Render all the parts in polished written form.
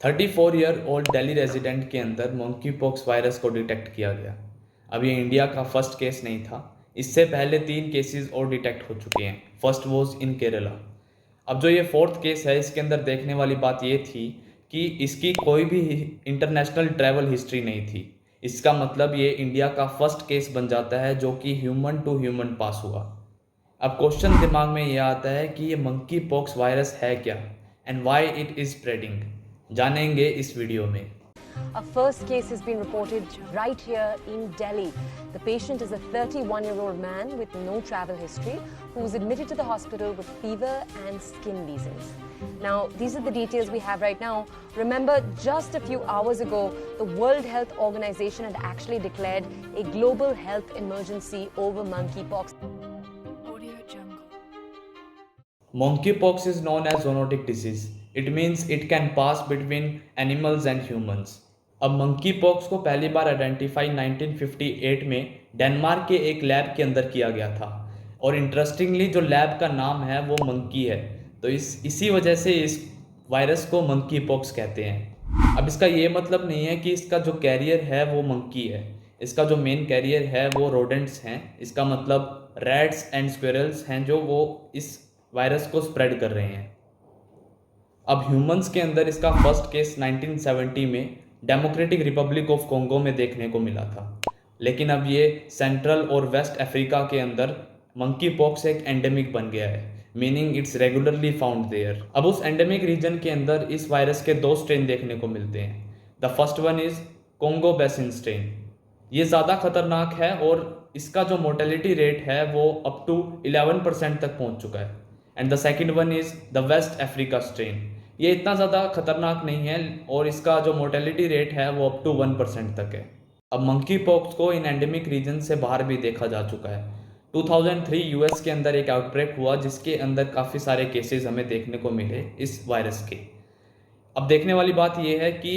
34 year old Delhi resident के अंदर monkey pox virus को डिटेक्ट किया गया। अब ये इंडिया का फर्स्ट केस नहीं था, इससे पहले 3 केसेस और डिटेक्ट हो चुके हैं। First was in Kerala. अब जो ये 4th केस है, इसके अंदर देखने वाली बात ये थी कि इसकी कोई भी इंटरनेशनल ट्रैवल हिस्ट्री नहीं थी। इसका मतलब ये इंडिया का फर्स्ट केस बन जाता है जो कि ह्यूमन टू ह्यूमन पास हुआ। अब क्वेश्चन दिमाग में ये आता है कि ये मंकी पॉक्स वायरस है क्या and why it is spreading, जानेंगे इस वीडियो में। A first case has been reported right here in Delhi. The patient is a 31-year-old man with no travel history who was admitted to the hospital with fever and skin lesions. Now, these are the details we have right now. Remember, just a few hours ago, the World Health Organization had actually declared a global health emergency over monkeypox. Monkeypox is known as zoonotic disease. It means it can pass between animals and humans. अब monkey pox को पहली बार identify 1958 में Denmark के एक lab के अंदर किया गया था और इंटरेस्टिंगली जो लैब का नाम है वो मंकी है, तो इसी वजह से इस वायरस को मंकी पॉक्स कहते हैं। अब इसका ये मतलब नहीं है कि इसका जो कैरियर है वो मंकी है, इसका जो मेन कैरियर है वो रोडेंट्स हैं। इसका मतलब रैट्स एंड स्क्विरल्स हैं जो वो इस वायरस को स्प्रेड कर रहे हैं। अब ह्यूमंस के अंदर इसका फर्स्ट केस 1970 में डेमोक्रेटिक रिपब्लिक ऑफ कॉन्गो में देखने को मिला था, लेकिन अब ये सेंट्रल और वेस्ट अफ्रीका के अंदर मंकी पॉक्स एक एंडेमिक बन गया है, meaning it's regularly found there. अब उस एंडेमिक रीजन के अंदर इस वायरस के 2 स्ट्रेन देखने को मिलते हैं। The first one is Congo basin strain. ये ज़्यादा खतरनाक है और इसका जो मोर्टेलिटी रेट है वो अप टू 11% तक पहुंच चुका है। And the second one is the West Africa strain. ये इतना ज़्यादा खतरनाक नहीं है और इसका जो मोर्टेलिटी रेट है वो अप टू 1% तक है। अब मंकी पॉक्स को इन एंडेमिक रीजन से बाहर भी देखा जा चुका है। 2003 यूएस के अंदर एक आउटब्रेक हुआ जिसके अंदर काफ़ी सारे केसेस हमें देखने को मिले इस वायरस के। अब देखने वाली बात यह है कि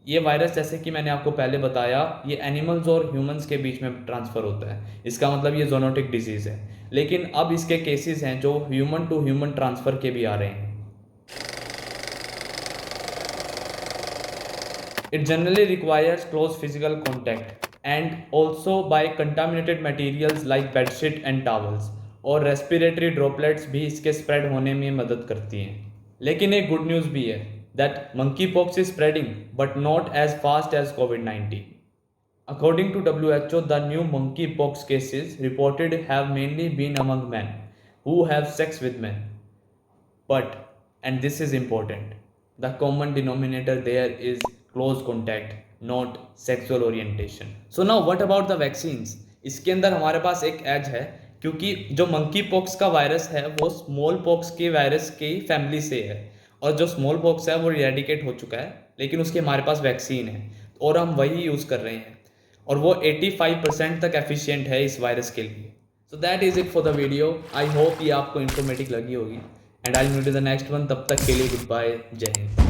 ये वायरस, जैसे कि मैंने आपको पहले बताया, ये एनिमल्स और ह्यूमंस के बीच में ट्रांसफ़र होता है। इसका मतलब ये जोनोटिक डिजीज़ है, लेकिन अब इसके केसेस हैं जो ह्यूमन टू ह्यूमन ट्रांसफ़र के भी आ रहे हैं। It generally requires close physical contact and also by contaminated materials like bedsheet and towels, और respiratory droplets भी इसके spread होने में मदद करती हैं। लेकिन एक good news भी है that monkeypox is spreading but not as fast as COVID-19. According to WHO, the new monkeypox cases reported have mainly been among men who have sex with men. But, and this is important, the common denominator there is close contact, not sexual orientation. So now what about the vaccines? इसके अंदर हमारे पास एक as है, क्योंकि जो monkey pox का virus है वो स्मॉल पॉक्स के वायरस की फैमिली से है, और जो स्मॉल पॉक्स है वो इरेडिकेट हो चुका है, लेकिन उसके हमारे पास वैक्सीन है और हम वही यूज़ कर रहे हैं, और वो 85% तक एफिशिएंट है इस वायरस के लिए। So that is it for the video. I hope ये आपको इन्फॉर्मेटिव लगी होगी and I will meet in the next one. तब तक के लिए गुड बाय, जय हिंद।